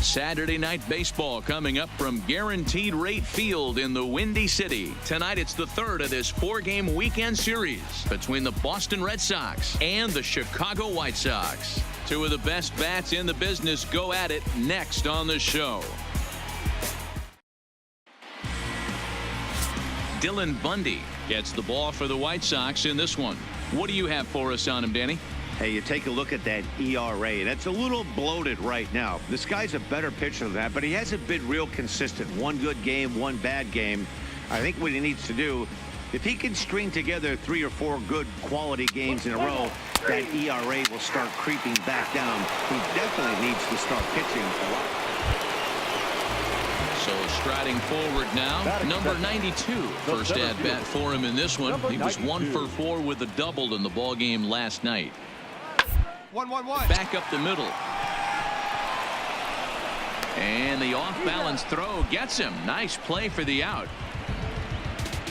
Saturday night baseball coming up from Guaranteed Rate Field in the Windy City. Tonight it's the third of this four-game weekend series between the Boston Red Sox and the Chicago White Sox. Two of the best bats in the business go at it next on the show. Dylan Bundy gets the ball for the White Sox in this one. What do you have for us on him, Danny? Hey, you take a look at that ERA. That's a little bloated right now. This guy's a better pitcher than that, but he hasn't been real consistent. One good game, one bad game. I think what he needs to do, if he can string together 3 or 4 good quality games in a row, that ERA will start creeping back down. He definitely needs to start pitching a lot. So striding forward now, number 92. First at bat for him in this one. He was 1 for 4 with a double in the ball game last night. 1-1-1. Back up the middle. And the off-balance throw gets him. Nice play for the out.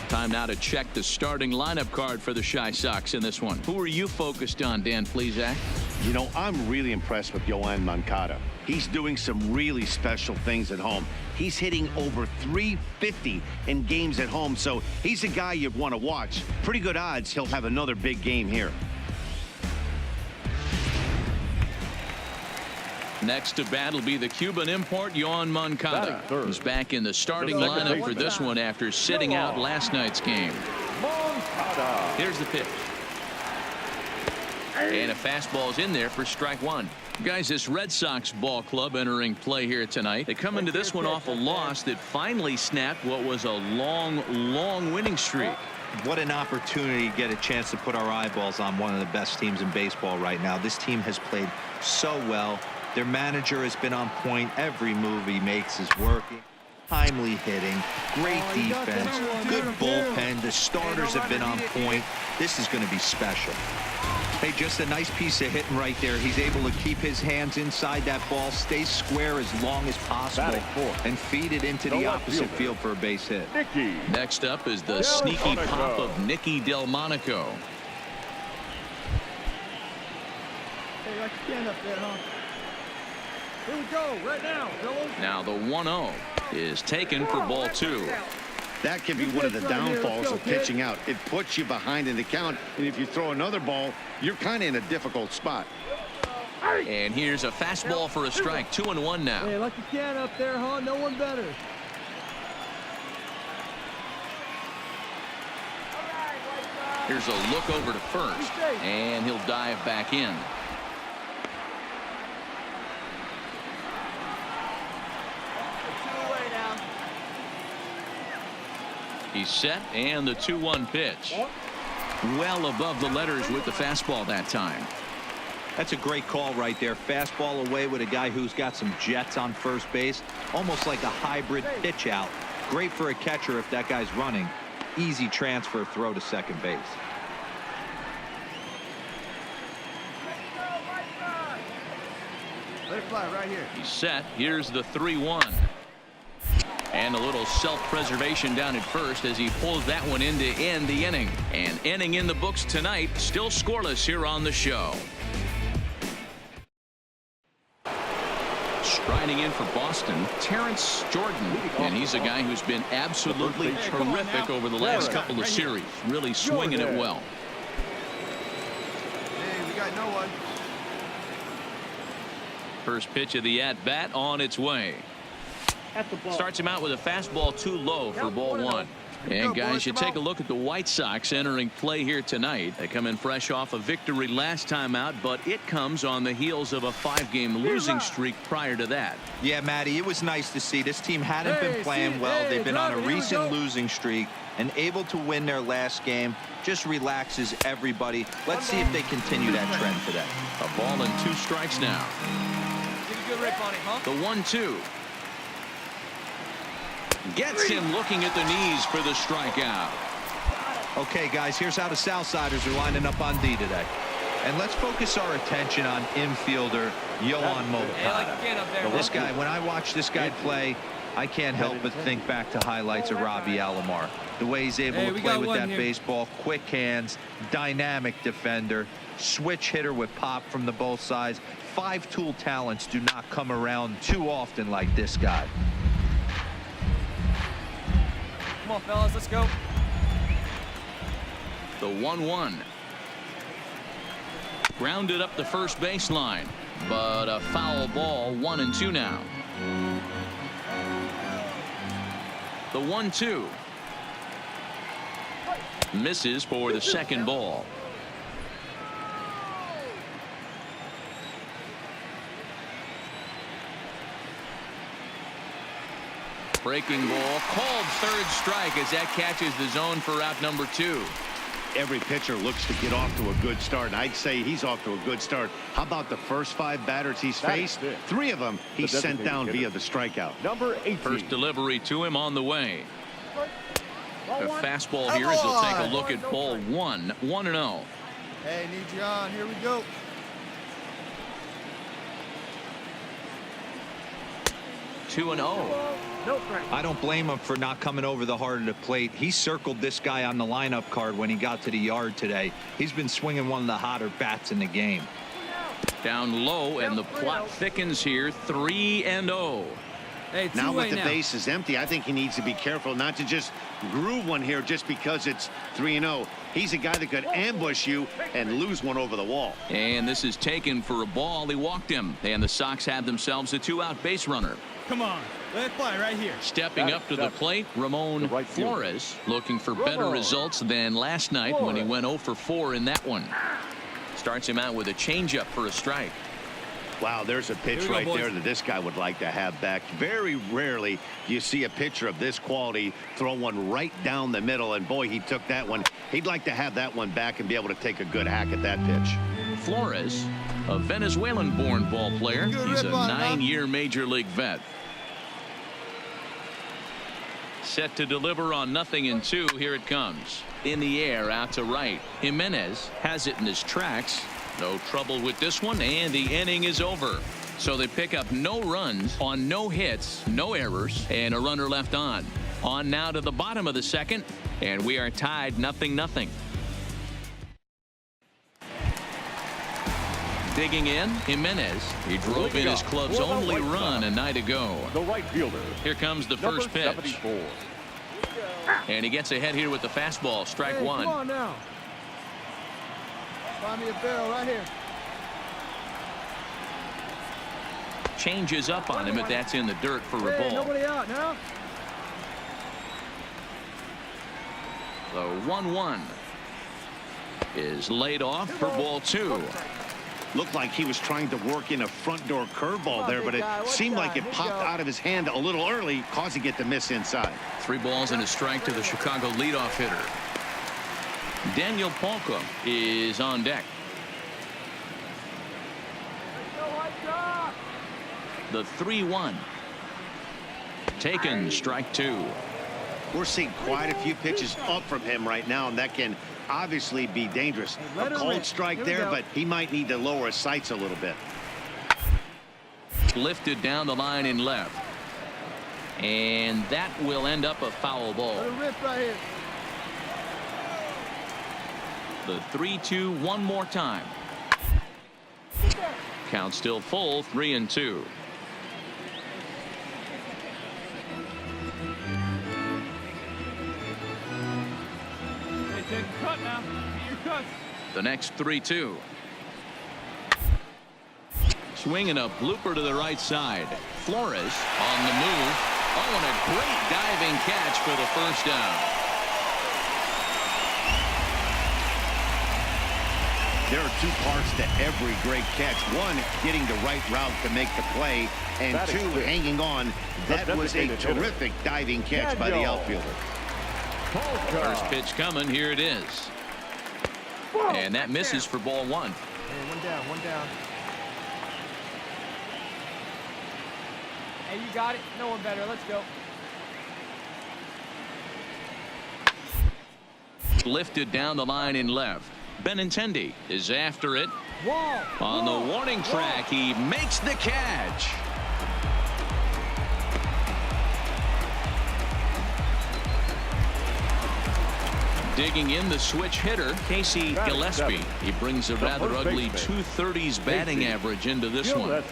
Time now to check the starting lineup card for the Chi Sox in this one. Who are you focused on, Dan Plesac? You know, I'm really impressed with Yoan Moncada. He's doing some really special things at home. He's hitting over 350 in games at home, so he's a guy you'd want to watch. Pretty good odds he'll have another big game here. Next to bat will be the Cuban import, Yoan Moncada. He's back in the starting lineup for this one after sitting out last night's game. Here's the pitch. And a fastball's in there for strike one. Guys, this Red Sox ball club entering play here tonight. They come into this one off a loss that finally snapped what was a long winning streak. What an opportunity to get a chance to put our eyeballs on one of the best teams in baseball right now. This team has played so well. Their manager has been on point. Every move he makes is working. Timely hitting, great defense, good bullpen. The starters have been on point. This is going to be special. Hey, just a nice piece of hitting right there. He's able to keep his hands inside that ball, stay square as long as possible, and feed it into the opposite field for a base hit. Next up is the sneaky pop of Nicky Delmonico. Hey, I can stand up there, huh? Here we go, right now, fellas. Now the 1-0 is taken for ball 2. That can be one of the downfalls of pitching out. It puts you behind in the count, and if you throw another ball, you're kind of in a difficult spot. And here's a fastball for a strike. 2-1 now. Hey, like you can up there, huh? No one better. Here's a look over to first, and he'll dive back in. He's set, and the 2-1 pitch. Well above the letters with the fastball that time. That's a great call right there. Fastball away with a guy who's got some jets on first base. Almost like a hybrid pitch out. Great for a catcher if that guy's running. Easy transfer throw to second base. Let it fly right here. He's set. Here's the 3-1. And a little self-preservation down at first as he pulls that one in to end the inning. And inning in the books tonight, still scoreless here on the show. Striding in for Boston, Terrence Jordan. And he's a guy who's been absolutely terrific over the last couple of series. Really swinging it well. Hey, we got no one. First pitch of the at-bat on its way. Starts him out with a fastball too low for ball 1. And guys, you take a look at the White Sox entering play here tonight. They come in fresh off a victory last time out, but it comes on the heels of a 5-game losing streak prior to that. Yeah, Matty, it was nice to see. This team hadn't been playing well. They've been on a recent losing streak and able to win their last game. Just relaxes everybody. Let's see if they continue that trend today. A ball and 2 strikes now. The 1-2. Gets him looking at the knees for the strikeout. Okay, guys, here's how the Southsiders are lining up on D today. And let's focus our attention on infielder Yoan Moncada. This guy, when I watch this guy play, I can't help but think back to highlights of Robbie Alomar. The way he's able to play with that baseball, quick hands, dynamic defender, switch hitter with pop from the both sides. 5-tool talents do not come around too often like this guy. Come on, fellas, let's go. The 1-1. Grounded up the first baseline, but a foul ball. 1-2 now. The 1-2. Misses for the second ball. Breaking ball, called third strike as that catches the zone for out number 2. Every pitcher looks to get off to a good start, and I'd say he's off to a good start. How about the first 5 batters he's faced? 3 of them he's sent down via the strikeout. Number 18. First delivery to him on the way. A fastball here as he'll take a look at ball 1. 1-0. Hey, need you on. Here we go. Two and 0. I don't blame him for not coming over the heart of the plate. He circled this guy on the lineup card when he got to the yard today. He's been swinging one of the hotter bats in the game. Down low, and the plot thickens here. 3-0. Hey, Now with the base is empty, I think he needs to be careful not to just groove one here just because it's 3-0. He's a guy that could ambush you and lose one over the wall. And this is taken for a ball. He walked him, and the Sox have themselves a 2-out base runner. Come on, let it fly right here. Stepping up to the plate, Ramon Flores, looking for better results than last night when he went 0 for 4 in that one. Starts him out with a changeup for a strike. Wow, there's a pitch right there that this guy would like to have back. Very rarely do you see a pitcher of this quality throw one right down the middle, and boy, he took that one. He'd like to have that one back and be able to take a good hack at that pitch. Flores, a Venezuelan-born ball player. He's a 9-year major league vet. Set to deliver on 0-2. Here it comes. In the air, out to right. Jimenez has it in his tracks. No trouble with this one, and the inning is over. So they pick up no runs on no hits, no errors, and a runner left on. On now to the bottom of the second, and we are tied 0-0. Digging in, Jimenez. He drove in his club's only run a night ago. The right fielder. Here comes the first pitch. 74. And he gets ahead here with the fastball. Strike one. Come on now. Find me a barrel right here. Changes up on him if that's in the dirt for a ball. Nobody out now. The 1-1 is laid off for ball 2. Looked like he was trying to work in a front door curveball there, but it seemed like it popped out of his hand a little early, causing it to miss inside. 3 balls and a strike to the Chicago leadoff hitter. Daniel Palka is on deck. The 3-1. Taken, strike 2. We're seeing quite a few pitches up from him right now, and that can obviously be dangerous. A cold strike there, but he might need to lower his sights a little bit. Lifted down the line in left. And that will end up a foul ball. Let it rip right here. The 3-2 one more time. Count still full, 3-2. Take a cut now. Get your cuts. The next 3-2. Swinging a blooper to the right side. Flores on the move. Oh, and a great diving catch for the first down. There are 2 parts to every great catch. 1, getting the right route to make the play, and 2, hanging on. That was a terrific diving catch by the outfielder. First pitch coming. Here it is. And that misses for ball 1. Hey, one down, one down. Hey, you got it. No one better. Let's go. Lifted down the line in left. Benintendi is after it. On the warning track, he makes the catch. Digging in, the switch hitter, Casey Gillespie. He brings a rather ugly 230s batting average into this one.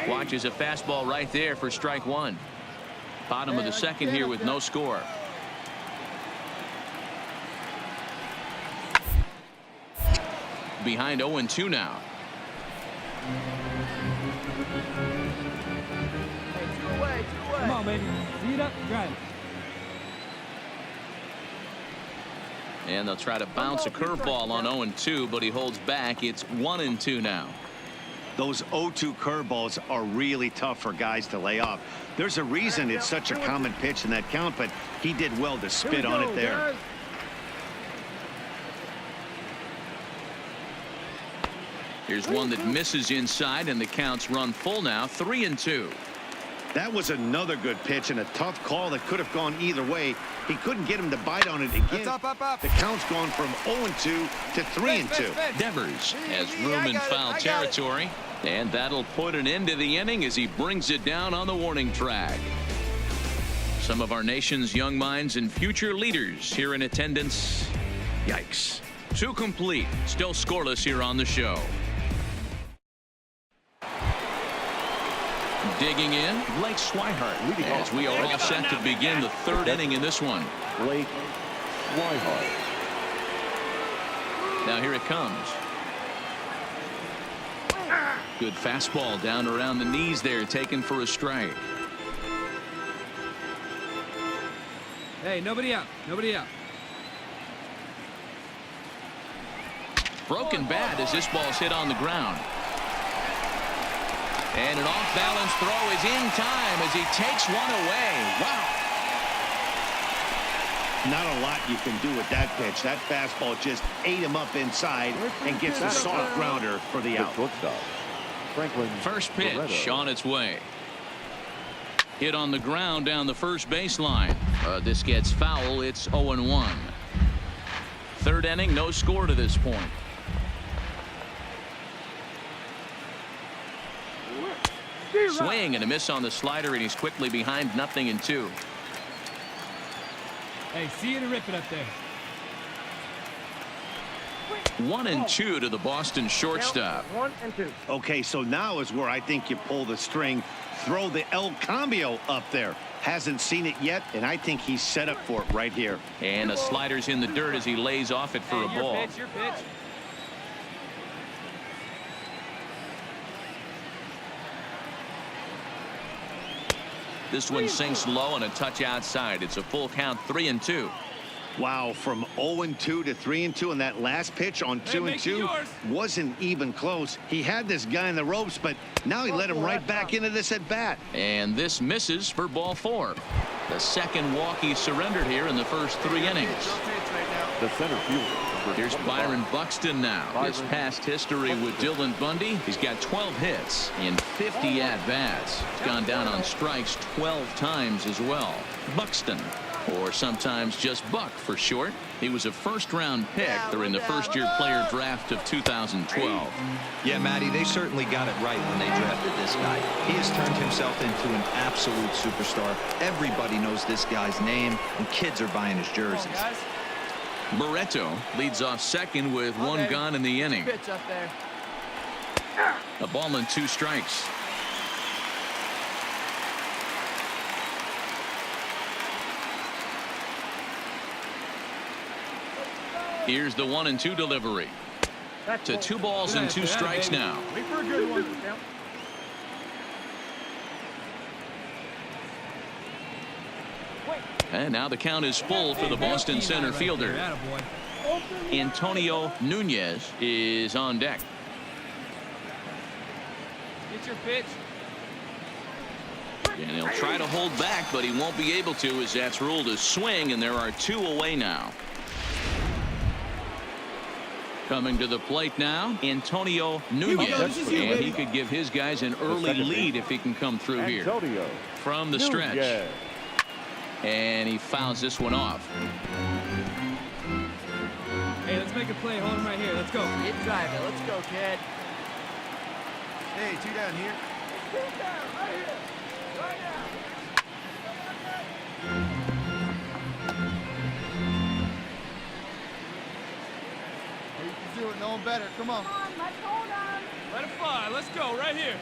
Watches a fastball right there for strike one. Bottom of the second here with no score. Behind 0-2 now. Hey, two away. Come on, baby. Lead up, drive. And they'll try to bounce a curveball on 0-2, but he holds back. It's 1-2 now. Those 0-2 curveballs are really tough for guys to lay off. There's a reason it's such a common pitch in that count, but he did well to spit on it there. Here's one that misses inside, and the count's run full now, 3-2. That was another good pitch and a tough call that could have gone either way. He couldn't get him to bite on it again. Up. The count's gone from 0-2 to 3-2. Devers has room in foul territory, and that'll put an end to the inning as he brings it down on the warning track. Some of our nation's young minds and future leaders here in attendance. Yikes. 2 complete. Still scoreless here on the show. Digging in, Blake Swihart leading as we are all set to begin the 3rd inning in this one. Blake Swihart. Now here it comes. Good fastball down around the knees there, taken for a strike. Hey, nobody out. Broken bat as this ball's hit on the ground. And an off-balance throw is in time as he takes one away. Wow. Not a lot you can do with that pitch. That fastball just ate him up inside and gets a soft grounder for the out. First pitch on its way. Hit on the ground down the first baseline. This gets foul. It's 0-1. 3rd inning, no score to this point. Swing and a miss on the slider, and he's quickly behind 0-2. Hey, see you to rip it up there. 1-2 to the Boston shortstop. 1-2. Okay, so now is where I think you pull the string. Throw the El Cambio up there. Hasn't seen it yet, and I think he's set up for it right here. And the slider's in the dirt as he lays off it for a ball. Your pitch. This one sinks low and a touch outside. It's a full count, 3-2. Wow, from 0-2 to 3-2, and that last pitch on 2-2 wasn't even close. He had this guy in the ropes, but now he let him right back into this at bat. And this misses for ball 4. The second walk he surrendered here in the first 3 innings. The center fielder. Here's Byron Buxton now. His past history with Dylan Bundy. He's got 12 hits in 50 at-bats. He's gone down on strikes 12 times as well. Buxton, or sometimes just Buck for short. He was a first-round pick during the first-year player draft of 2012. Yeah, Matty, they certainly got it right when they drafted this guy. He has turned himself into an absolute superstar. Everybody knows this guy's name, and kids are buying his jerseys. Barreto leads off second with 1 gone in the inning. Pitch up there. A ball and 2 strikes. Here's the 1-2 delivery. To 2 balls and 2 strikes now. Wait for a good one. And now the count is full for the Boston center fielder. Antonio Nunez is on deck. Get your pitch. And he'll try to hold back, but he won't be able to, as that's ruled a swing, and there are 2 away now. Coming to the plate now, Antonio Nunez, and he could give his guys an early lead if he can come through here. From the stretch. And he fouls this one off. Hey, let's make a play. Hold him right here. Let's go. Get driving. Let's go, kid. Hey, 2 down here. 2 down, right here. Right now. do it. No one better. Come on. Come on, let's hold on. Let it fly. Let's go right here.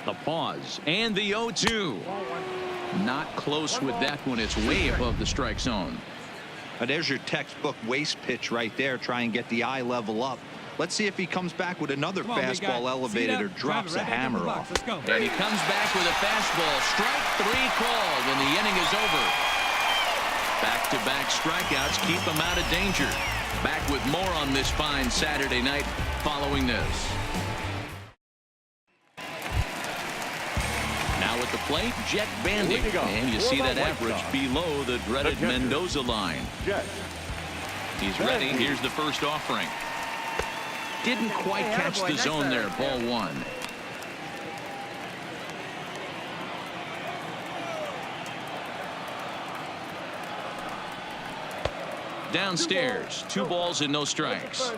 The pause and the 0-2. Not close with that one. It's way above the strike zone. There's your textbook waste pitch right there. Try and get the eye level up. Let's see if he comes back with another Come on, fastball elevated or drops the hammer off. Let's go. And he comes back with a fastball. Strike 3 called, and the inning is over. Back-to-back strikeouts keep him out of danger. Back with more on this fine Saturday night following this. Now at the plate, Jet Bandy. And you see that average below the dreaded Mendoza line. He's ready. Here's the first offering. Didn't quite catch the zone there. Ball 1. Downstairs, 2 balls and no strikes.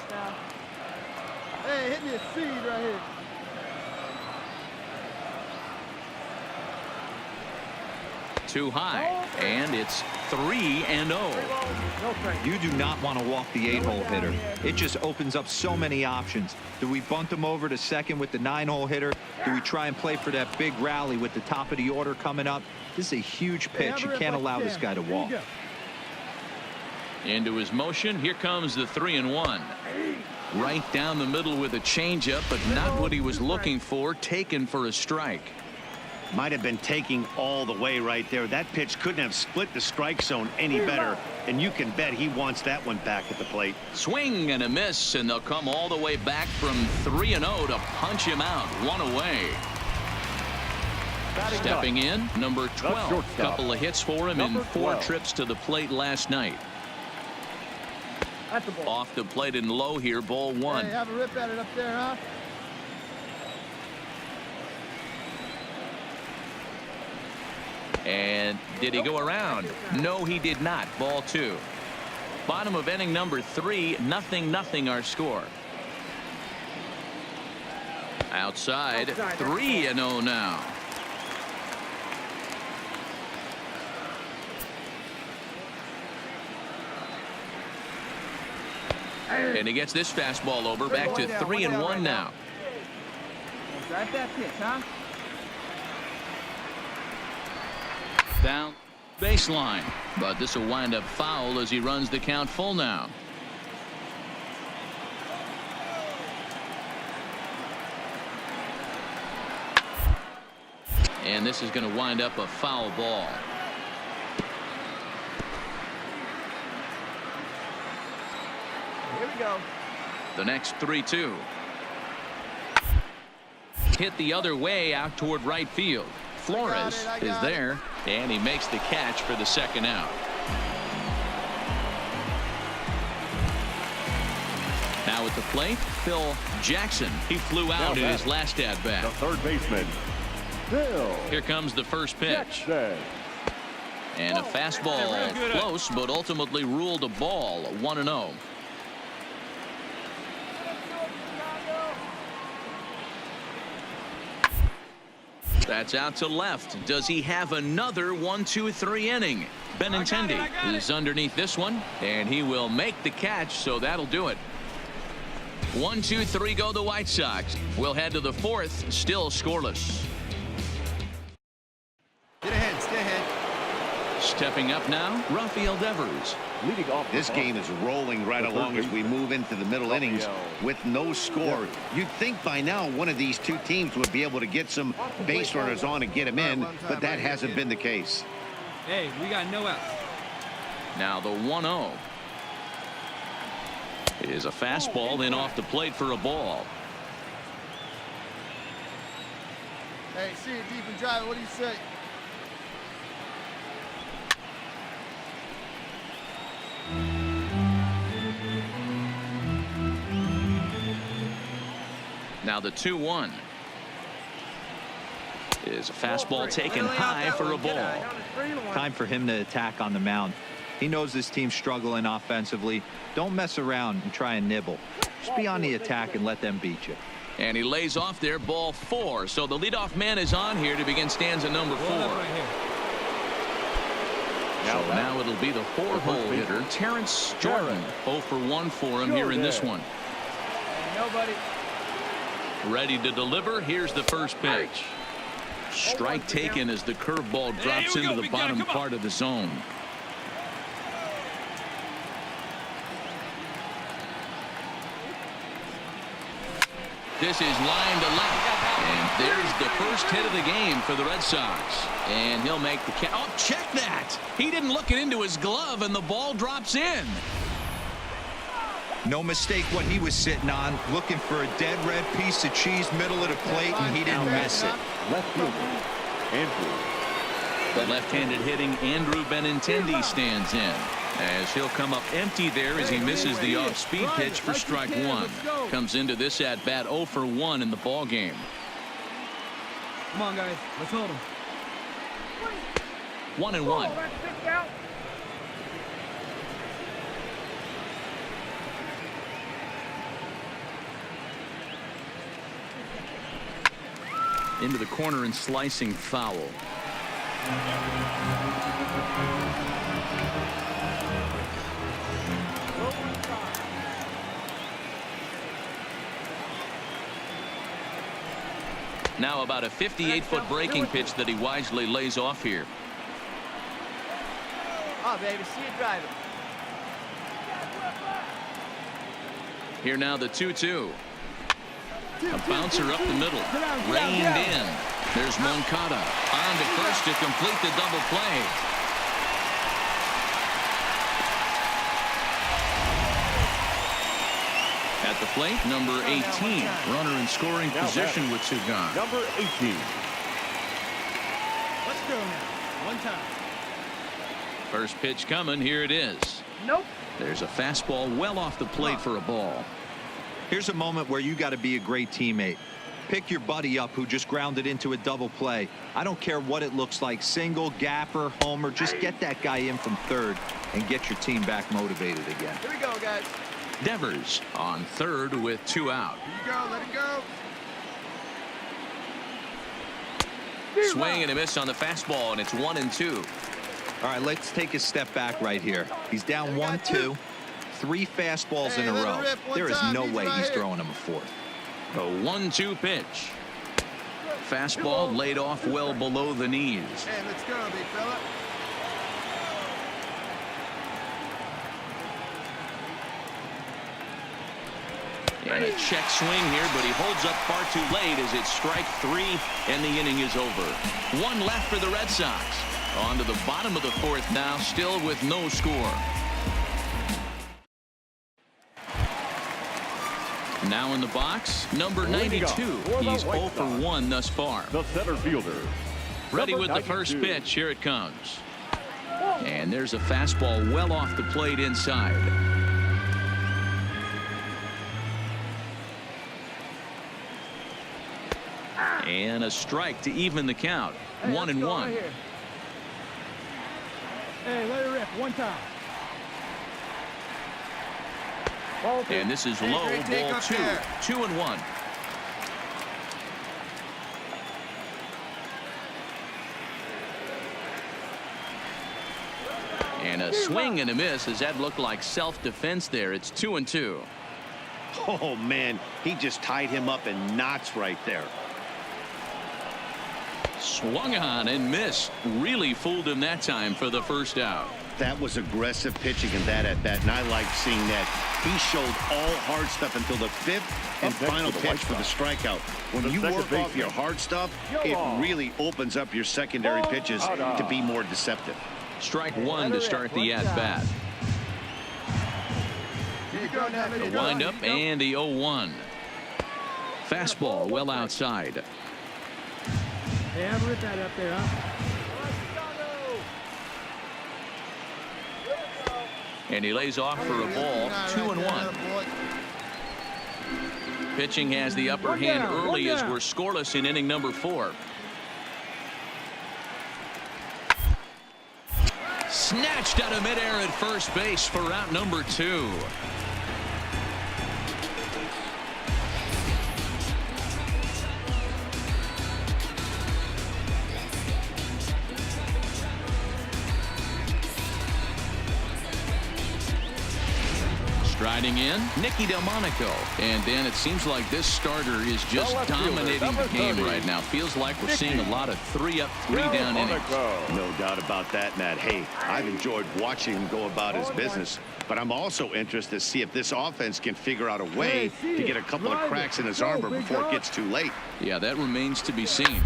Hey, hit me a seed right here. Too high, and it's 3-0. You do not want to walk the 8-hole hitter. It just opens up so many options. Do we bunt him over to second with the 9-hole hitter? Do we try and play for that big rally with the top of the order coming up? This is a huge pitch. You can't allow this guy to walk. Into his motion. Here comes the 3-1. Right down the middle with a changeup, but not what he was looking for. Taken for a strike. Might have been taking all the way right there. That pitch couldn't have split the strike zone any better, and you can bet he wants that one back at the plate. Swing and a miss, and they'll come all the way back from 3-0 to punch him out. 1 away. Stepping in, number 12. Couple of hits for him in 4 trips to the plate last night. Off the plate and low here. Ball 1. Hey, have a rip at it up there, huh? And did he go around? No, he did not. Ball 2. Bottom of inning number 3. 0-0 our score. Outside. 3-0 now. And he gets this fastball over. Back to 3-1 now. Drive that pitch, huh? Down baseline, but this will wind up foul as he runs the count full now. And this is going to wind up a foul ball. Here we go. The next 3-2. Hit the other way out toward right field. Flores is there, and he makes the catch for the second out. Now at the plate, Phil Jackson. He flew out in his last at bat. The third baseman, Phil. Here comes the first pitch. Jackson. And a fastball close, but ultimately ruled a ball. 1-0. That's out to left. Does he have another 1-2-3 inning? Benintendi is underneath this one, and he will make the catch, so that'll do it. 1-2-3 go the White Sox. We'll head to the 4th, still scoreless. Get ahead, stay ahead. Stepping up now, Rafael Devers. Leading off. This game is rolling right along as we move into the middle innings with no score. You'd think by now one of these 2 teams would be able to get some base runners on and get them in, but that hasn't been the case. Hey, we got no outs. Now the 1-0 is a fastball in off the plate for a ball. Hey, see it deep and drive. What do you say? Now the 2-1 is a fastball taken high for a ball. Time for him to attack on the mound. He knows this team's struggling offensively. Don't mess around and try and nibble. Just be on the attack and let them beat you. And he lays off there, ball 4. So the leadoff man is on here to begin stanza number 4. So now it'll be the 4-hole hitter, Terrence Jordan. 0 for 1 for him here in this one. Nobody. Ready to deliver. Here's the first pitch. Strike taken as the curveball drops into the bottom part of the zone. This is line to left. And there's the first hit of the game for the Red Sox. And he'll make the catch. Oh, check that. He didn't look it into his glove, and the ball drops in. No mistake what he was sitting on, looking for a dead red piece of cheese middle of the plate, and he didn't miss it. Left fielder, Andrew. The left-handed hitting Andrew Benintendi stands in, as he'll come up empty there as he misses the off-speed pitch for strike 1. Comes into this at-bat 0 for 1 in the ball game. Come on, guys. Let's hold him. 1-1. Into the corner and slicing foul. Now about a 58-foot breaking pitch that he wisely lays off here. Oh, baby, see you driving. Here now the 2-2. A bouncer up the middle. Reined in. There's Moncada on to first to complete the double play. At the plate, number 18. Runner in scoring position with 2 gone. Number 18. Let's go now. One time. First pitch coming. Here it is. Nope. There's a fastball well off the plate for a ball. Here's a moment where you got to be a great teammate. Pick your buddy up who just grounded into a double play. I don't care what it looks like, single, gapper, homer, just get that guy in from third and get your team back motivated again. Here we go, guys. Devers on third with 2 out. Here you go. Let it go. Swing and a miss on the fastball, and it's 1-2. All right, let's take a step back right here. He's down 1-2. 3 fastballs in a row. There is no way he's throwing him a 4th. A 1-2 pitch. Fastball laid off well below the knees. Hey, let's go, big fella. And a check swing here, but he holds up far too late as it's strike 3 and the inning is over. 1 left for the Red Sox. On to the bottom of the 4th now, still with no score. Now in the box, number 92. He's 0 for 1 thus far. The center fielder. Ready with the first pitch. Here it comes. And there's a fastball well off the plate inside. And a strike to even the count. 1-1. Hey, let it rip. One time. And this is low, ball 2. 2-1. And a swing and a miss as that looked like self-defense there. It's 2-2. Oh, man, he just tied him up in knots right there. Swung on and missed. Really fooled him that time for the first out. That was aggressive pitching in that at bat, and I like seeing that. He showed all hard stuff until the 5th and final pitch for the strikeout. When you work off your hard stuff, it really opens up your secondary pitches to be more deceptive. Strike 1 to start the at-bat. The windup and the 0-1. Fastball well outside. Hey, have rip that up there, huh? And he lays off for a ball. 2-1. Pitching has the upper hand early as we're scoreless in inning number 4. Snatched out of midair at first base for out number 2. Striding in, Nicky Delmonico. And then it seems like this starter is just dominating the game right now. Feels like we're seeing a lot of 3-up, 3-down innings. No doubt about that, Matt. Hey, I've enjoyed watching him go about his business, but I'm also interested to see if this offense can figure out a way to get a couple of cracks in his armor before it gets too late. Yeah, that remains to be seen.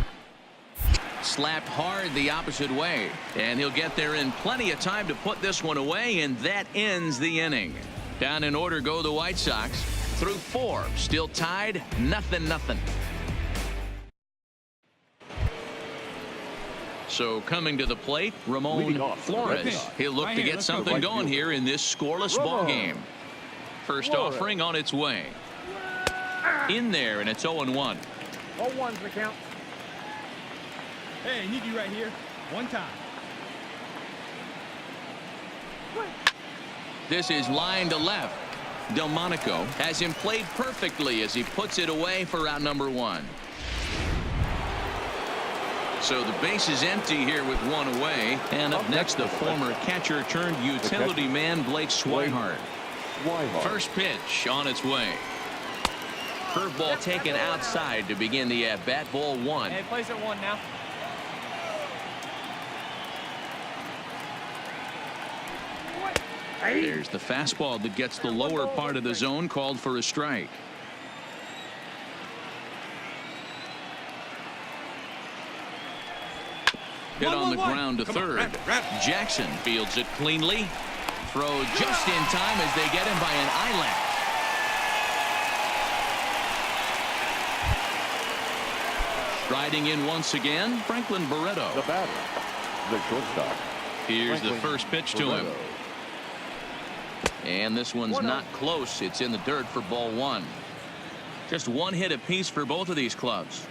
Slapped hard the opposite way, and he'll get there in plenty of time to put this one away, and that ends the inning. Down in order go the White Sox through 4. Still tied, 0-0. So coming to the plate, Ramon Flores. He'll look to get something going here in this scoreless ball game. First offering on its way. In there, and it's 0-1. 0-1's the count. Hey, I need you right here. One time. This is line to left. Delmonico has him played perfectly as he puts it away for out number 1. So the base is empty here with 1 away. And up next, the former catcher turned utility man Blake Swihart. First pitch on its way. Curveball taken outside to begin the at-bat. Ball 1. Hey, place at 1 now. There's the fastball that gets the lower part of the zone, called for a strike. Hit on the ground to third. Jackson fields it cleanly. Throw just in time as they get him by an eyelash. Striding in once again, Franklin Barreto. The batter, the shortstop. Here's the first pitch to him. And this one's not close. It's in the dirt for ball 1. Just 1 hit apiece for both of these clubs.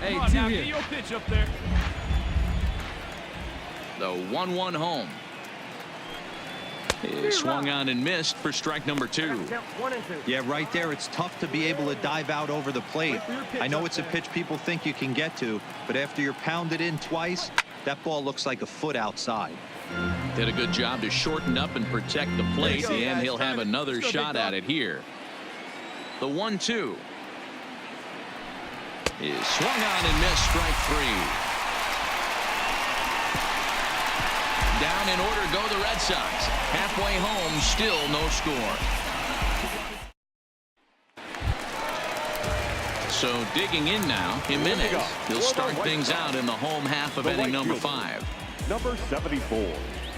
Hey, now get your pitch up there. The 1-1 home. Swung on and missed for strike number 2. Yeah, right there. It's tough to be able to dive out over the plate. I know it's a pitch people think you can get to, but after you're pounded in twice, that ball looks like a foot outside. Did a good job to shorten up and protect the plate, and he'll have another shot at it here. The 1-2 is swung on and missed, strike 3. Down in order go the Red Sox. Halfway home, still no score. So digging in now, Jimenez. He'll start things out in the home half of inning number 5. Number 74.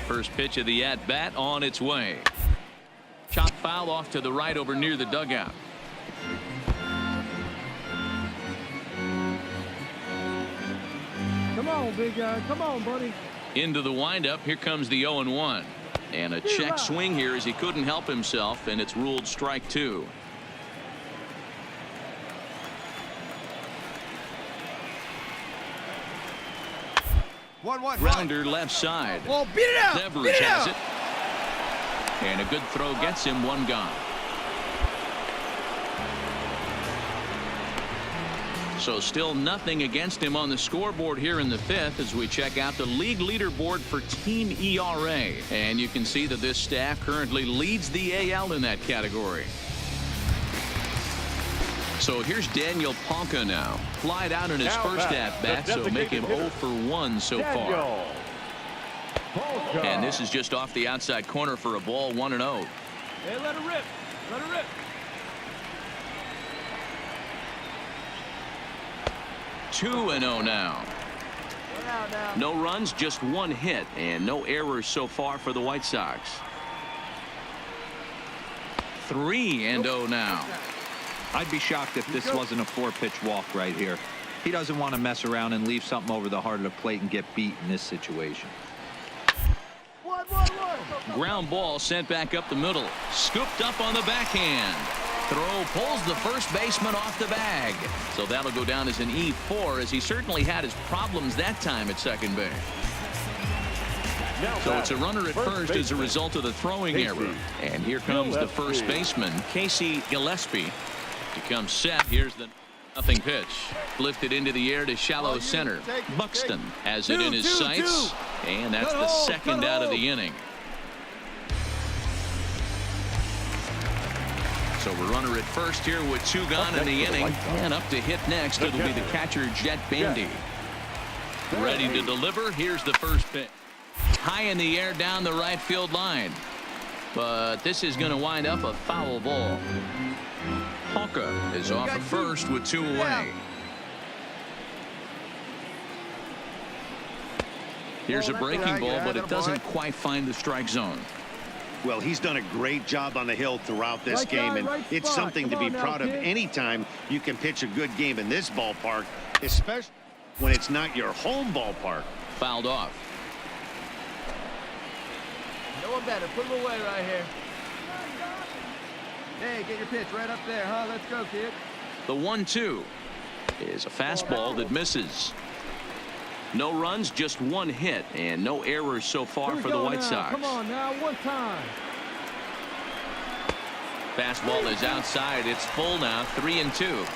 First pitch of the at-bat on its way. Chop foul off to the right over near the dugout. Come on, big guy. Come on, buddy. Into the windup. Here comes the 0-1. And a check swing here as he couldn't help himself, and it's ruled strike 2. Grounder left side. Oh, beat it out. Devers has it. And a good throw gets him 1 gone. So still nothing against him on the scoreboard here in the 5th as we check out the league leaderboard for team ERA. And you can see that this staff currently leads the AL in that category. So here's Daniel Ponca now. Flied out in his first at-bat, so make him 0 for 1 so far. And this is just off the outside corner for a ball, 1-0. Hey, let it rip. Let it rip. 2-0 now. No runs, just 1 hit, and no errors so far for the White Sox. 3-0 now. I'd be shocked if this wasn't a 4-pitch walk right here. He doesn't want to mess around and leave something over the heart of the plate and get beat in this situation. Ground ball sent back up the middle. Scooped up on the backhand. throw pulls the first baseman off the bag. So that'll go down as an E4, as he certainly had his problems that time at second base. So it's a runner at first as a result of the throwing error. And here comes the first baseman, Casey Gillespie, to come set. Here's the nothing pitch. Lifted into the air to shallow center. Buxton has it in his sights. And that's the second out of the inning. So we're runner at first here with 2 gone in the inning. And up to hit next, it'll be the catcher, Jet Bandy. Ready to deliver. Here's the first pitch. High in the air down the right field line. But this is going to wind up a foul ball. Hawker is off at first with 2 away. Here's a breaking ball, but it doesn't quite find the strike zone. Well, he's done a great job on the hill throughout this game, and it's something to be proud of anytime you can pitch a good game in this ballpark, especially when it's not your home ballpark. Fouled off. No one better. Put him away right here. Hey, get your pitch right up there, huh? Let's go, kid. The 1-2 is a fastball that misses. No runs, just 1 hit, and no errors so far for the White Sox. Come on now, one time. Fastball is outside. It's full now, 3-2.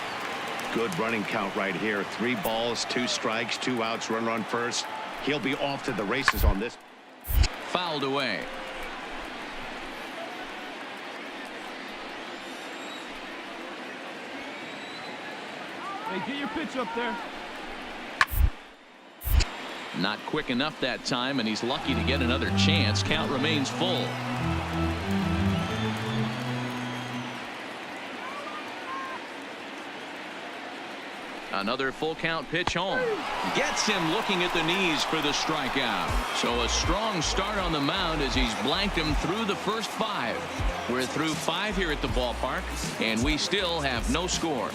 Good running count right here. 3 balls, 2 strikes, 2 outs, run on first. He'll be off to the races on this. Fouled away. Hey, get your pitch up there. Not quick enough that time, and he's lucky to get another chance. Count remains full. Another full count pitch home. Gets him looking at the knees for the strikeout. So a strong start on the mound as he's blanked him through the first 5. We're through 5 here at the ballpark, and we still have no score.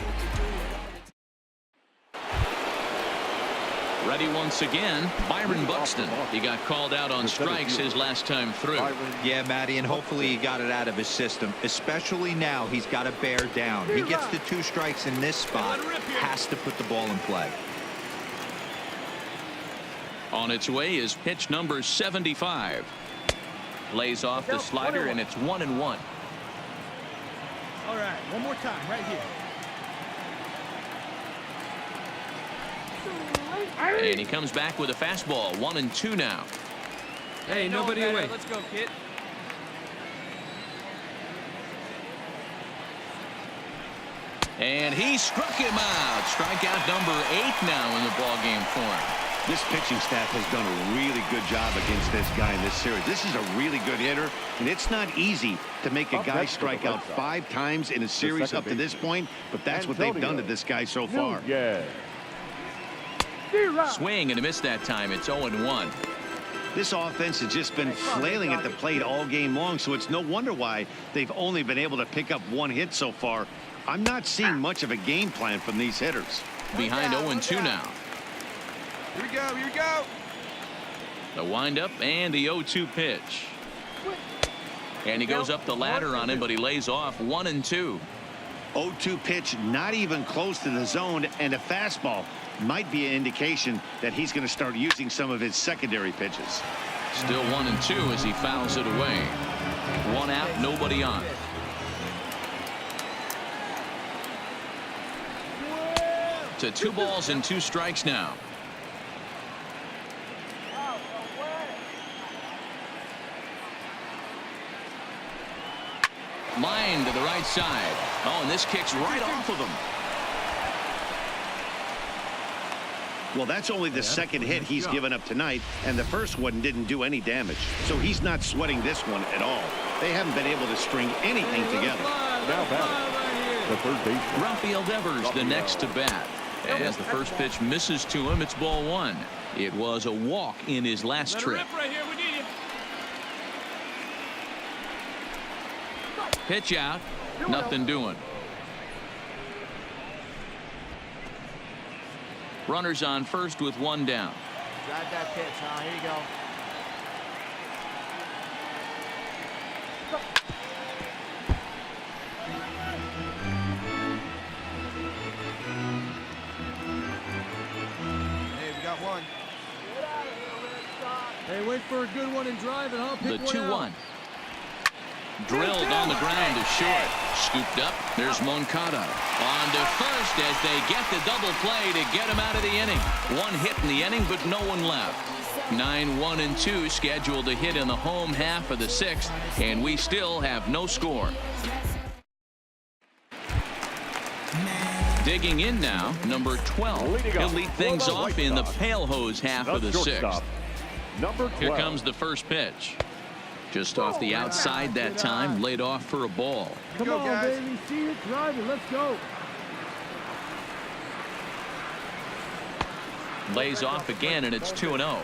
Ready once again, Byron Buxton. He got called out on strikes his last time through. Yeah, Matty, and hopefully he got it out of his system. Especially now, he's got to bear down. He gets the 2 strikes in this spot, has to put the ball in play. On its way is pitch number 75. Lays off the slider, and it's 1-1. All right, one more time right here. And he comes back with a fastball. 1-2 now. Hey, nobody away. Let's go, kid. And he struck him out. Strikeout number 8 now in the ballgame for him. This pitching staff has done a really good job against this guy in this series. This is a really good hitter, and it's not easy to make a guy strike out 5 times in a series up to this point, but that's what they've done to this guy so far. Yeah. Swing and a miss that time. It's 0-1. This offense has just been flailing at the plate all game long, so it's no wonder why they've only been able to pick up 1 hit so far. I'm not seeing much of a game plan from these hitters. Behind 0-2 now. Here we go, here we go. The windup and the 0-2 pitch. And he goes up the ladder on him, but he lays off. 1-2. 0-2 pitch, not even close to the zone, and a fastball might be an indication that he's going to start using some of his secondary pitches. Still 1-2 as he fouls it away. 1 out, nobody on. To 2 balls and 2 strikes now. Line to the right side. Oh, and this kicks right off of him. Well, that's only the second hit he's given up tonight, and the first one didn't do any damage. So he's not sweating this one at all. They haven't been able to string anything together. Now batting, the third baseman. Rafael Devers the next to bat. As the first pitch misses to him, it's ball 1. It was a walk in his last trip. Right here. We need you. Pitch out. Nothing doing. Runners on first with 1 down. Drive that pitch, huh? Here you go. for a good one and drive it, huh? The 2-1. Drilled on the ground to short. Scooped up. There's Moncada. On to first as they get the double play to get him out of the inning. One hit in the inning, but no one left. 9-1-2 scheduled to hit in the home half of the 6th, and we still have no score. Digging in now, number 12. He'll lead things off in the pale hose half of the 6th. Here comes the first pitch. Just off the outside that time, laid off for a ball. Come on, baby. See it, drive it. Let's go. Lays off again, and it's 2-0.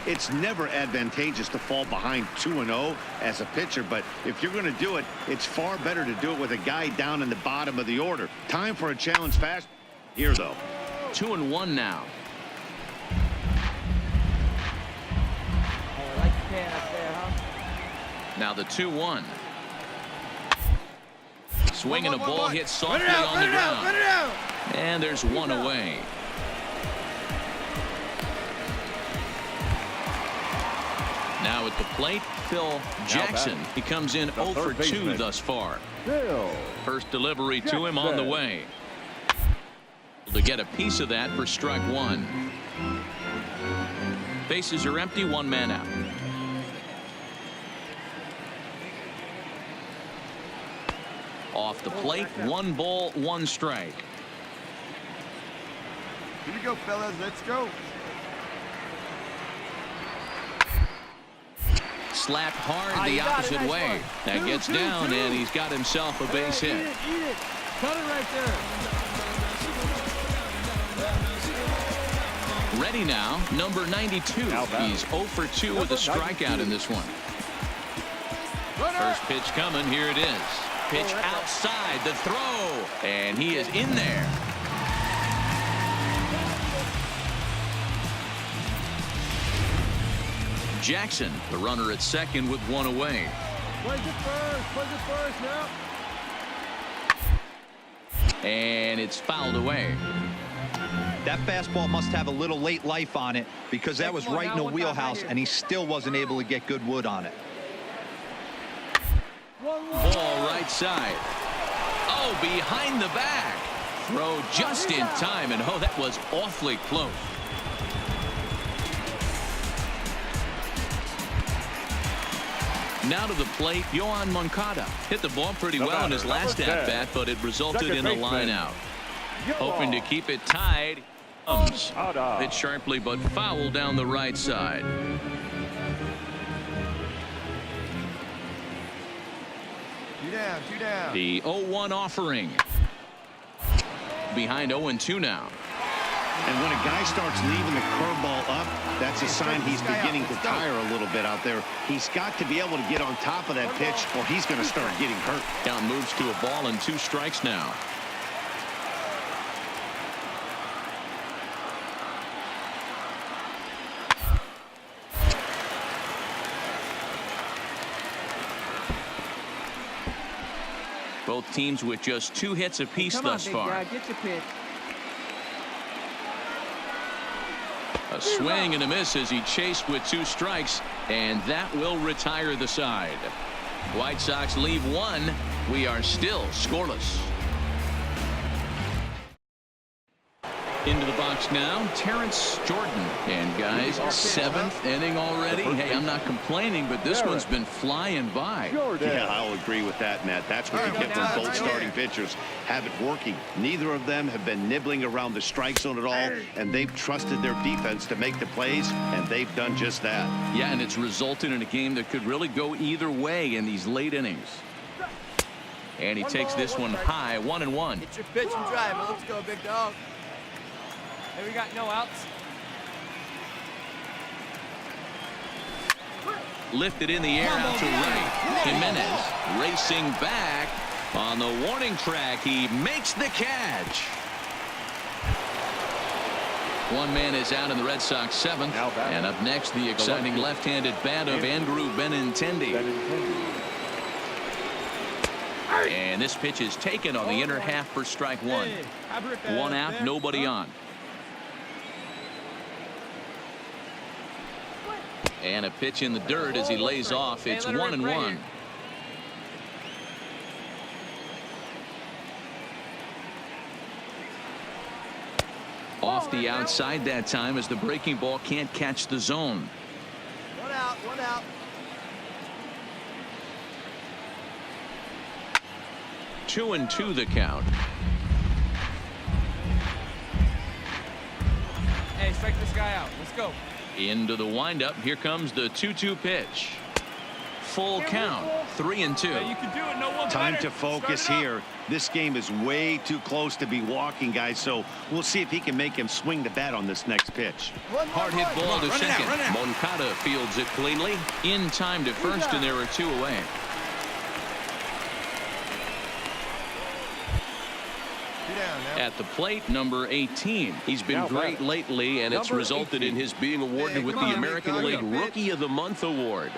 It's never advantageous to fall behind 2-0 as a pitcher, but if you're going to do it, it's far better to do it with a guy down in the bottom of the order. Time for a challenge fast here, though. 2-1 now. I like the pan up there, huh? Now the 2-1. Swinging a ball hit softly on the ground. And there's one away. Now at the plate, Phil Jackson. He comes in 0 for 2 thus far. First delivery to him on the way. To get a piece of that for strike 1. Bases are empty, 1 man out. Off the plate, 1 ball, 1 strike. Here we go, fellas. Let's go. Slapped hard the opposite way. That gets down, and he's got himself a base hit. Eat it. Cut it right there. Ready now, number 92. He's 0 for 2 with a strikeout in this one. First pitch coming. Here it is. Pitch outside the throw, and he is in there. Jackson, the runner at second with 1 away. Play it first now. And it's fouled away. That fastball must have a little late life on it because that was right in the wheelhouse, and he still wasn't able to get good wood on it. Ball right side. Oh, behind the back. Throw just in time, and oh, that was awfully close. Now to the plate, Yohan Moncada. Hit the ball pretty well in his last at-bat, but it resulted in a line out. Hoping to keep it tied. Hit sharply, but foul down the right side. Two down. The 0-1 offering. Behind 0-2 now. And when a guy starts leaving the curveball up, that's a sign he's beginning to tire a little bit out there. He's got to be able to get on top of that pitch, or he's going to start getting hurt. Down moves to a ball and 2 strikes now. Both teams with just 2 hits apiece thus far. Guy, get your pitch. A swing and a miss as he chased with 2 strikes, and that will retire the side. White Sox leave 1. We are still scoreless. Into the box now, Terrence Jordan. And guys, 7th inning already. Hey, I'm not complaining, but this one's been flying by. Yeah, I'll agree with that, Matt. That's what you get from both starting pitchers. Have it working. Neither of them have been nibbling around the strike zone at all, and they've trusted their defense to make the plays, and they've done just that. Yeah, and it's resulted in a game that could really go either way in these late innings. And he takes this one high, 1-1. Get your pitch and drive it. Let's go, big dog. Hey, we got no outs. Lifted in the air out to right. Jimenez racing back on the warning track. He makes the catch. One man is out in the Red Sox 7th. And up next, the exciting left-handed bat of Andrew Benintendi. And this pitch is taken on the inner half for strike 1. 1 out, nobody on. And a pitch in the dirt as he lays off. It's 1-1. Off the outside that time as the breaking ball can't catch the zone. 1 out, 1 out. Two and two the count. Hey, strike this guy out. Let's go. Into the windup. Here comes the 2-2 pitch. Full count. 3-2. Yeah, you can do it. No one Time better. to focus Start it up. here. This game is way too close to be walking, guys, so we'll see if he can make him swing the bat on this next pitch. Hard hit ball to second. Moncada fields it cleanly. In time to first, and there are 2 away. At the plate, number 18. He's been great lately, and it's resulted in his being awarded with the American League Rookie of the Month award.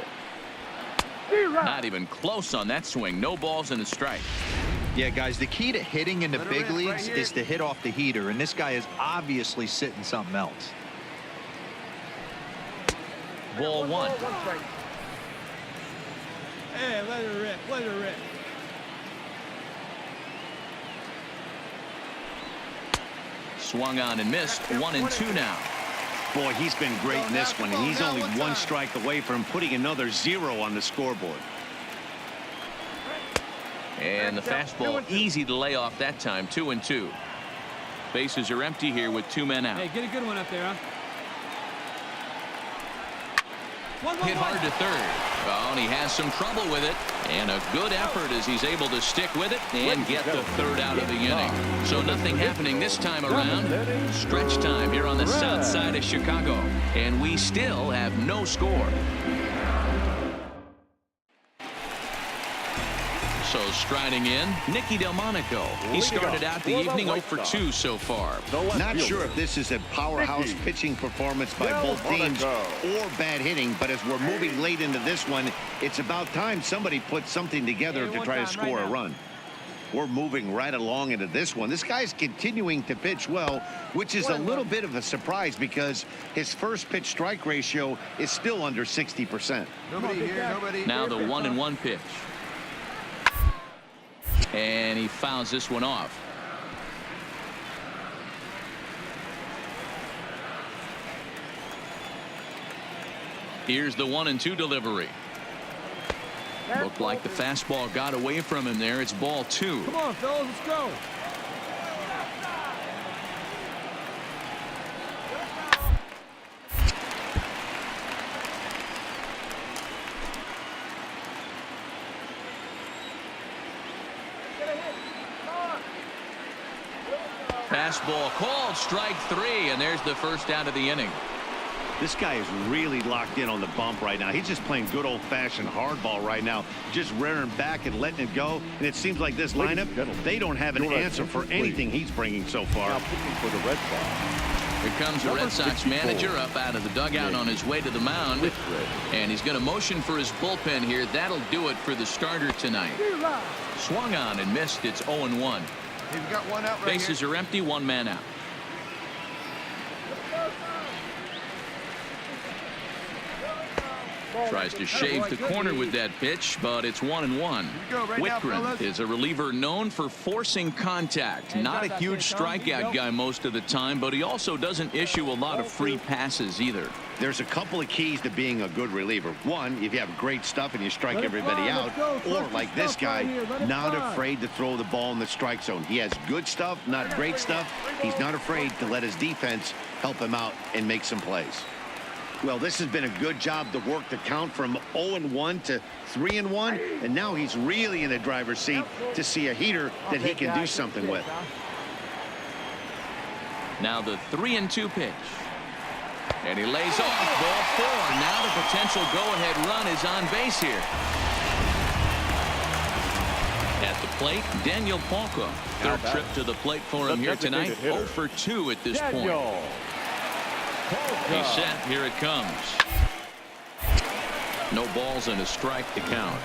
Not even close on that swing. No balls and a strike. Yeah, guys, the key to hitting in the big leagues is to hit off the heater, and this guy is obviously sitting something else. Ball 1. Hey, let her rip. Let her rip. Swung on and missed. 1-2 now. Boy, he's been great in this one, and he's only 1 strike away from putting another 0 on the scoreboard. And the fastball easy to lay off that time. 2-2. Bases are empty here with 2 men out. Hey, get a good one up there, huh? Hit hard to third. Oh, and he has some trouble with it. And a good effort as he's able to stick with it and get the 3rd out of the inning. So nothing happening this time around. Stretch time here on the south side of Chicago. And we still have no score. So striding in, Nicky Delmonico. He started out the evening 0 for 2 so far. Not sure if this is a powerhouse pitching performance by both teams or bad hitting, but as we're moving late into this one, it's about time somebody puts something together to try to score a run. We're moving right along into this one. This guy's continuing to pitch well, which is a little bit of a surprise because his first pitch strike ratio is still under 60%. Nobody here. Nobody. Now the 1-1 pitch. And he fouls this one off. Here's the 1-2 delivery. Looked like the fastball got away from him there. It's ball 2. Come on, fellas, let's go. Fastball called, strike 3, and there's the 1st out of the inning. This guy is really locked in on the bump right now. He's just playing good old-fashioned hardball right now, just rearing back and letting it go. And it seems like this lineup, they don't have an answer for anything he's bringing so far. Now pitching for the Red Sox. Here comes the Red Sox manager up out of the dugout on his way to the mound. And he's going to motion for his bullpen here. That'll do it for the starter tonight. Swung on and missed. It's 0-1. Hey, we got 1 out right Bases are empty. 1 man out. Tries to shave the corner with that pitch, but it's 1-1. Whitgren is a reliever known for forcing contact. Not a huge strikeout guy most of the time, but he also doesn't issue a lot of free passes either. There's a couple of keys to being a good reliever. One, if you have great stuff and you strike everybody out, or like this guy, not afraid to throw the ball in the strike zone. He has good stuff, not great stuff. He's not afraid to let his defense help him out and make some plays. Well, this has been a good job to work the count from 0-1 to 3-1, and now he's really in the driver's seat to see a heater that he can do something with. Now the 3-2 pitch. And he lays off ball 4. Now the potential go-ahead run is on base here. At the plate, Daniel Palka. 3rd trip to the plate for him here tonight. 0 for 2 at this point. He's set. Here it comes. No balls and a strike to count.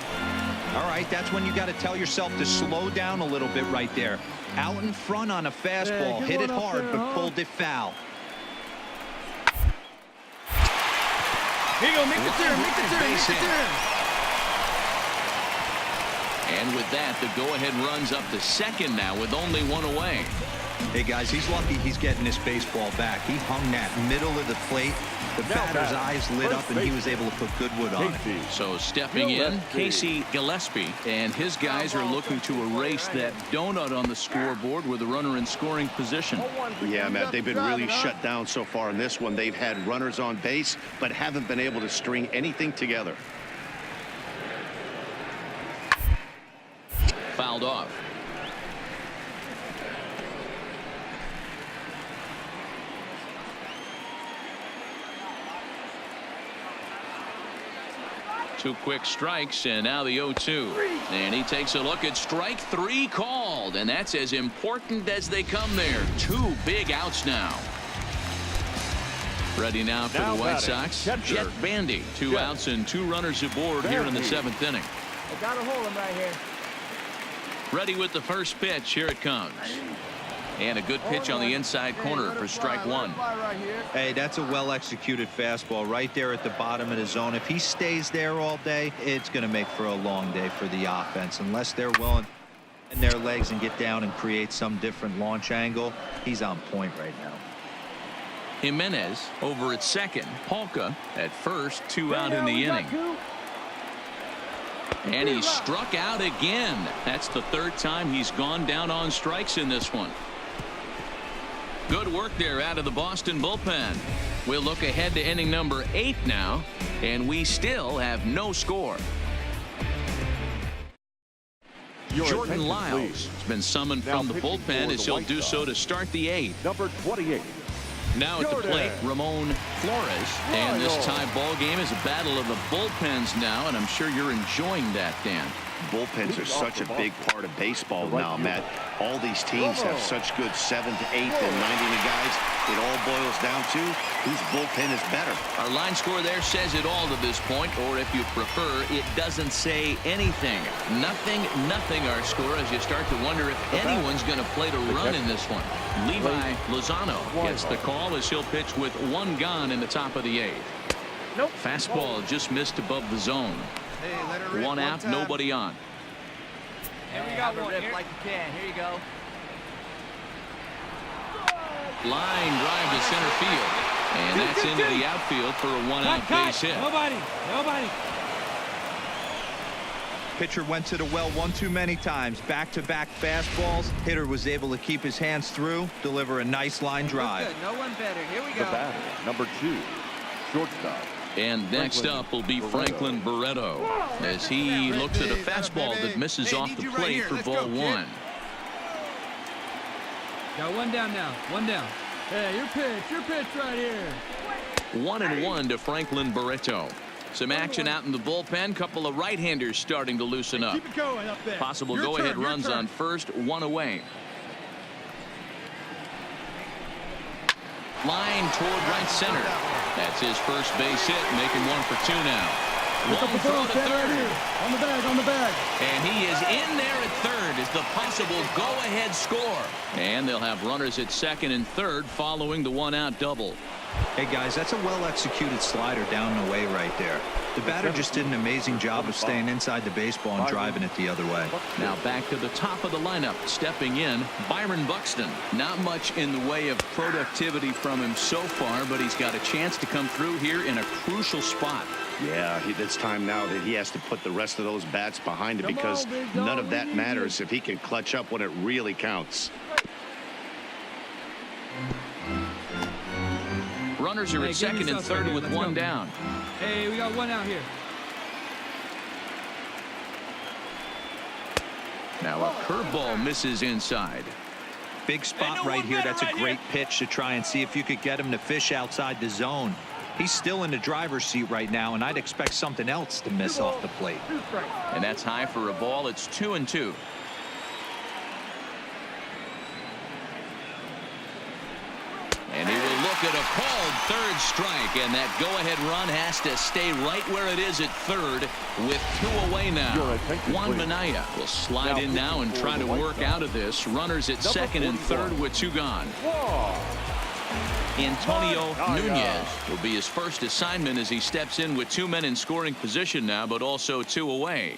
All right, that's when you got to tell yourself to slow down a little bit right there. Out in front on a fastball, hit it hard, but pulled it foul. Here you go. Make the turn. Make the turn. Make the turn. And with that, the go-ahead runs up to second now with only one away. Hey, guys, he's lucky he's getting this baseball back. He hung that middle of the plate. The batter's eyes lit up, and he was able to put good wood on it. So stepping in, Casey Gillespie, and his guys are looking to erase that donut on the scoreboard with a runner in scoring position. Yeah, Matt, they've been really shut down so far in this one. They've had runners on base, but haven't been able to string anything together. Fouled off. Two quick strikes, and now the 0-2. And he takes a look at strike three called, and that's as important as they come there. Two big outs now. Ready now for the White Sox. Jet Bandy. Two outs and two runners aboard here in the seventh inning. I gotta hold him right here. Ready with the first pitch. Here it comes. And a good pitch on the inside corner for strike one. Hey, that's a well-executed fastball right there at the bottom of the zone. If he stays there all day, it's going to make for a long day for the offense. Unless they're willing to bend their legs and get down and create some different launch angle, he's on point right now. Jimenez over at second. Polka at first. Two out in the inning. And he struck out again. That's the third time he's gone down on strikes in this one. Good work there out of the Boston bullpen. We'll look ahead to inning number 8 now, and we still have no score. Jordan Lyles has been summoned from the bullpen as he'll do so to start the 8th. Number 28. Now at the plate, Ramon Flores. And this tie ball game is a battle of the bullpens now, and I'm sure you're enjoying that, Dan. Bullpens are such a big part of baseball now, Matt. All these teams have such good 7th, 8th, and 9th inning guys. It all boils down to whose bullpen is better. Our line score there says it all to this point, or if you prefer, it doesn't say anything. Nothing, our score, as you start to wonder if anyone's going to play to run in this one. Levi Lozano gets the call as he'll pitch with one gone in the top of the 8th. Fastball just missed above the zone. One out, nobody on. And we got one rip like you can. Here you go. Line drive to center field. And that's into the outfield for a one-out base hit. Nobody. Pitcher went to the well one too many times. Back-to-back fastballs. Hitter was able to keep his hands through, deliver a nice line drive. Good. No one better. Here we The go. batter, number 2, shortstop. And next up will be Franklin Barreto as he looks at a fastball that misses off the plate for ball 1. Got one down now. One down. Hey, your pitch right here. 1-1 to Franklin Barreto. Some action out in the bullpen. Couple of right-handers starting to loosen up. Keep it going up there. Possible go-ahead runs on first, one away. Line toward right center. That's his first base hit, making 1 for 2 now. Long throw to third. On the bag. And he is in there at third as the possible go-ahead score. And they'll have runners at second and third following the one-out double. Hey, guys, that's a well-executed slider down and away right there. The batter just did an amazing job of staying inside the baseball and driving it the other way. Now back to the top of the lineup. Stepping in, Byron Buxton. Not much in the way of productivity from him so far, but he's got a chance to come through here in a crucial spot. Yeah, it's time now that he has to put the rest of those bats behind him because none of that matters if he can clutch up when it really counts. Runners are at second and third with one down. Hey, we got one out here. Now a curveball misses inside. Big spot right here. That's a great pitch to try and see if you could get him to fish outside the zone. He's still in the driver's seat right now, and I'd expect something else to miss off the plate. And that's high for a ball. It's 2-2. And he will look at a called third strike, and that go-ahead run has to stay right where it is at third with 2 away now. Juan Minaya will slide in now and try to work out of this. Runners at second and third with 2 gone. Antonio Nunez will be his first assignment as he steps in with 2 men in scoring position now, but also 2 away.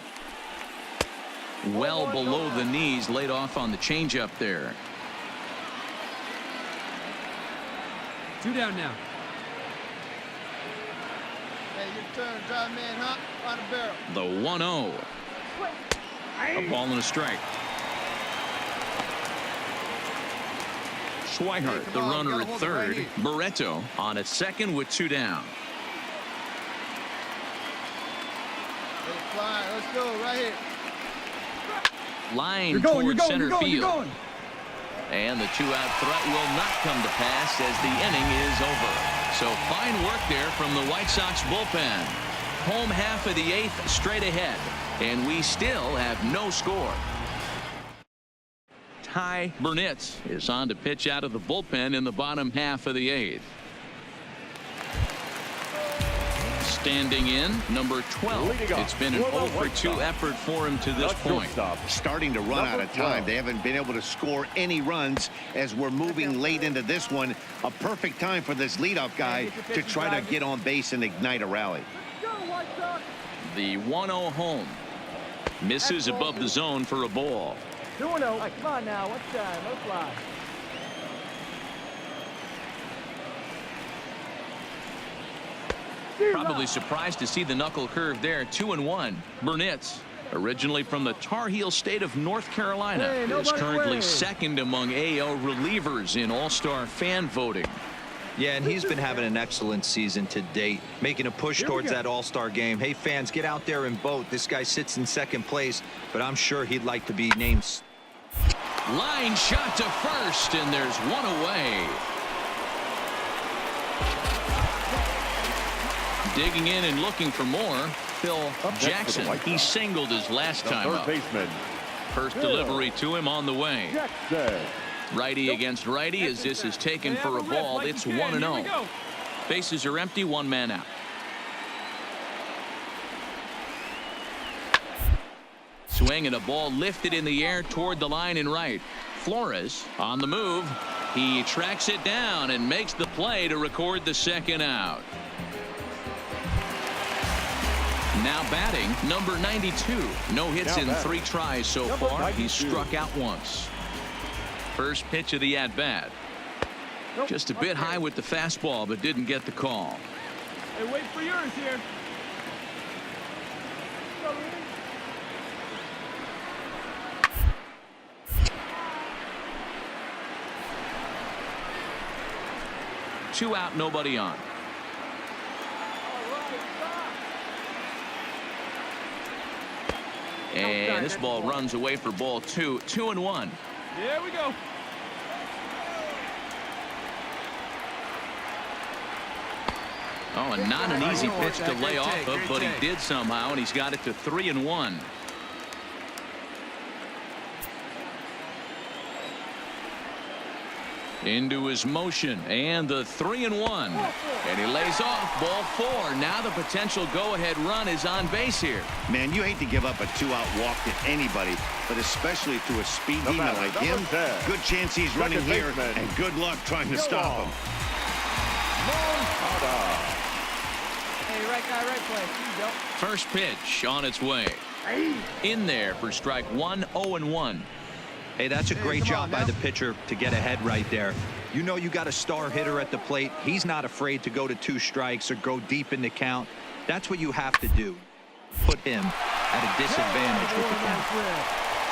Well below the knees, laid off on the changeup there. 2 down now. Hey, your turn, drive man, huh? Find a barrel. The 1-0. A ball and a strike. Schweihart, the runner at third. Barreto on at second with 2 down. Let it fly. Let's go right here. Line toward center field. And the 2-out threat will not come to pass as the inning is over. So fine work there from the White Sox bullpen. Home half of the 8th straight ahead. And we still have no score. Ty Burnett is on to pitch out of the bullpen in the bottom half of the 8th. Standing in, number 12. It's been an 0-for-2 effort for him to this point. Starting to run out of time. They haven't been able to score any runs as we're moving late into this one. A perfect time for this leadoff guy to try to get on base and ignite a rally. The 1-0 home. Misses above the zone for a ball. 2-0. Right, come on now. What's time? No fly. Probably surprised to see the knuckle curve there. 2-1. Burnett, originally from the Tar Heel state of North Carolina, is currently second among AL relievers in All-Star fan voting. Yeah, and he's been having an excellent season to date, making a push towards that All-Star game. Hey, fans, get out there and vote. This guy sits in second place, but I'm sure he'd like to be named. Line shot to first, and there's 1 away. Digging in and looking for more, Phil Jackson. He singled his last time up. First delivery to him on the way. Righty against righty as this is taken for a ball. It's 1-0. Bases are empty, 1 man out. Swing and a ball lifted in the air toward the line and right. Flores on the move. He tracks it down and makes the play to record the second out. Now batting, number 92. No hits in 3 tries so far. He's struck out once. First pitch of the at-bat. Just a bit high with the fastball, but didn't get the call. Hey, wait for yours here. Two out, nobody on. And this ball runs away for ball 2. 2-1. Here we go. Oh, and not an easy pitch to lay off of, but he did somehow, and he's got it to 3-1. Into his motion, and the 3-1. And he lays off ball 4. Now the potential go-ahead run is on base here. Man, you hate to give up a 2-out walk to anybody, but especially to a speed demon like him. Good chance he's running here, and good luck trying to stop him. Hey, right guy, right place. Here you go. First pitch on its way. In there for strike 1, 0-1. Hey, that's a great job by the pitcher to get ahead right there. You know you got a star hitter at the plate. He's not afraid to go to 2 strikes or go deep in the count. That's what you have to do. Put him at a disadvantage with the count.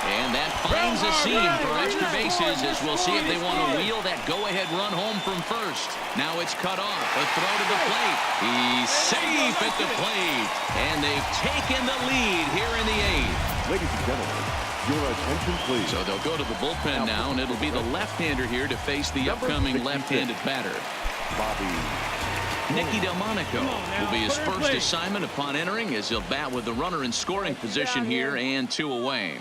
And that finds a seam for extra bases as we'll see if they want to wheel that go-ahead run home from first. Now it's cut off. A throw to the plate. He's safe at the plate. And they've taken the lead here in the 8th. Ladies and gentlemen, your attention, please. So they'll go to the bullpen now, and it'll be the left-hander here to face the upcoming left-handed batter. Nicky Delmonico will be his first assignment upon entering as he'll bat with the runner in scoring position here and 2 away.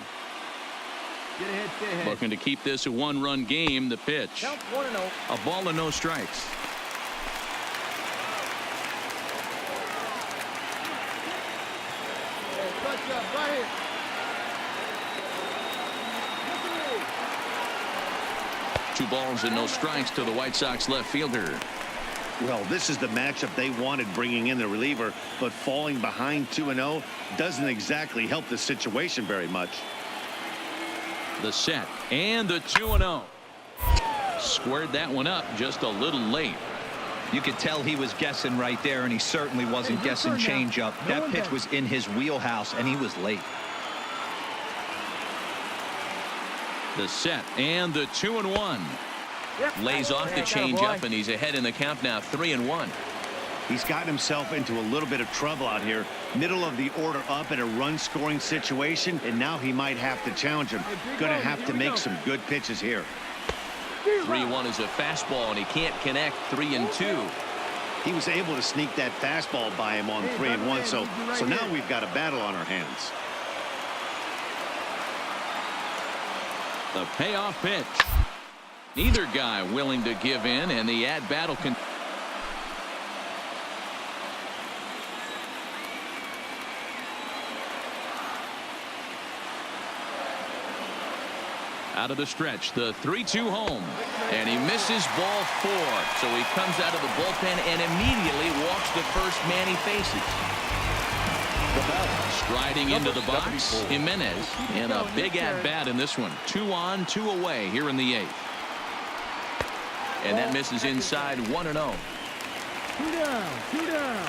Looking to keep this a 1-run game. The pitch. A ball and no strikes. 2 balls and no strikes to the White Sox left fielder. Well, this is the matchup they wanted, bringing in the reliever, but falling behind 2-0 doesn't exactly help the situation very much. The set and the 2-0. Squared that one up just a little late. You could tell he was guessing right there, and he certainly wasn't guessing changeup. That pitch was in his wheelhouse, and he was late. The set and the 2-1. Lays off the changeup, and he's ahead in the count now, 3-1. He's gotten himself into a little bit of trouble out here. Middle of the order up in a run-scoring situation, and now he might have to challenge him. Going to have to make some good pitches here. 3-1 is a fastball, and he can't connect. 3-2. He was able to sneak that fastball by him on 3-1, so now we've got a battle on our hands. The payoff pitch. Neither guy willing to give in, and the at-bat will continue. Out of the stretch, the 3-2 home, and he misses ball 4. So he comes out of the bullpen and immediately walks the first man he faces. Striding into the box, Jimenez, and a big at-bat in this one. 2 on, 2 away here in the 8th. And that misses inside, 1-0. 2 down, 2 down.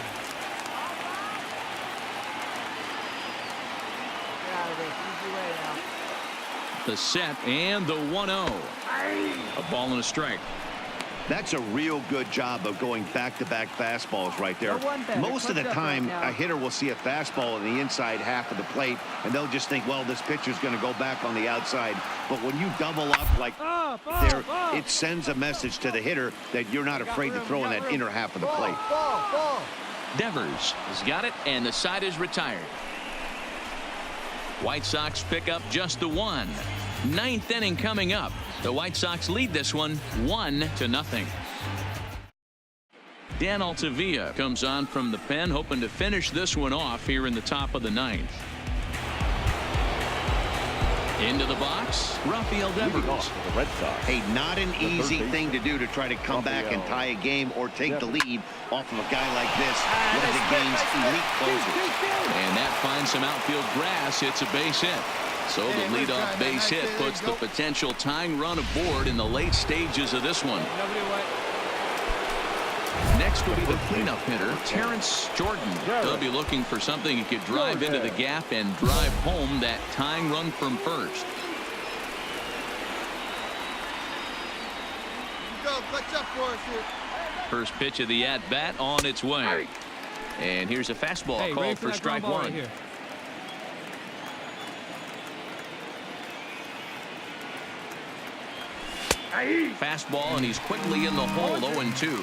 Get out of this. Easy way now. The set and the 1-0. A ball and a strike. That's a real good job of going back-to-back fastballs right there. Most of the time, a hitter will see a fastball in the inside half of the plate, and they'll just think, well, this pitcher's going to go back on the outside. But when you double up like there, it sends a message to the hitter that you're not afraid to throw in that inner half of the plate. Devers has got it, and the side is retired. White Sox pick up just the 1. 9th inning coming up. The White Sox lead this one 1-0. Dan Altavilla comes on from the pen, hoping to finish this one off here in the top of the 9th. Into the box, Rafael Devers. The Red Sox. Hey, not an easy thing to do to try to come back and tie a game or take the lead off of a guy like this, one of the game's elite closers. And that finds some outfield grass. It's a base hit. So the leadoff base hit puts the potential tying run aboard in the late stages of this one. Next will be the cleanup hitter, Terrence Jordan. They'll be looking for something he could drive into the gap and drive home that tying run from first. First pitch of the at-bat on its way. And here's a fastball called for strike 1. Right. Fastball, and he's quickly in the hole, 0-2.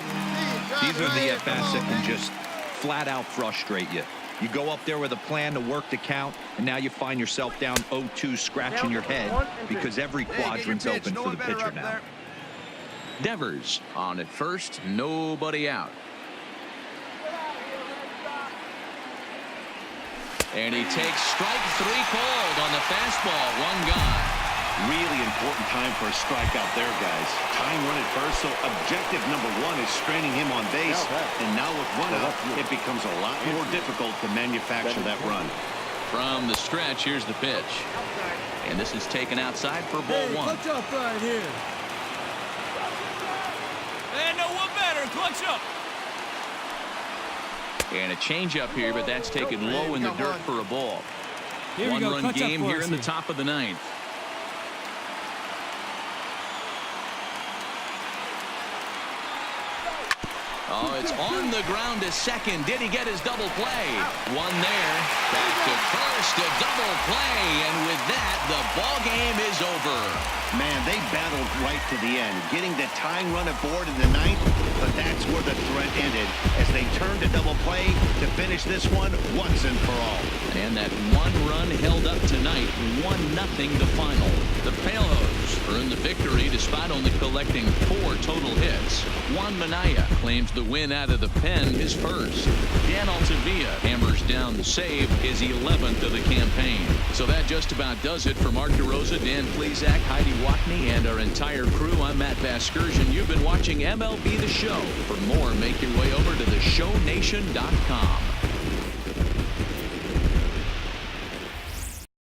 These are the at-bats that can just flat out frustrate you. You go up there with a plan to work the count, and now you find yourself down 0-2, scratching your head because every quadrant's open for the pitcher now. Devers on at first, nobody out. And he takes strike 3 called on the fastball. 1 gone. Really important time for a strikeout there, guys. Tying run at first, so objective number 1 is straining him on base. And now with 1 out, it becomes a lot more difficult to manufacture that run. From the stretch, here's the pitch. And this is taken outside for ball 1. Clutch up right here. And no one better. Clutch up. And a changeup here, but that's taken low in the dirt for a ball. 1-run game here in the top of the 9th. Oh, it's on the ground to second. Did he get his double play? 1 there. Back to first, a double play. And with that, the ball game is over. Man, they battled right to the end, getting the tying run aboard in the 9th, but that's where the threat ended as they turned to double play to finish this one once and for all. And that 1 run held up tonight, 1-0 the final. The Palos earned the victory despite only collecting 4 total hits. Juan Minaya claims the win out of the pen, his first. Dan Altavilla hammers down the save, his 11th of the campaign. So that just about does it for Mark DeRosa, Dan Plesac, Heidi Watney and our entire crew, I'm Matt Vasgersian. You've been watching MLB The Show. For more, make your way over to theshownation.com.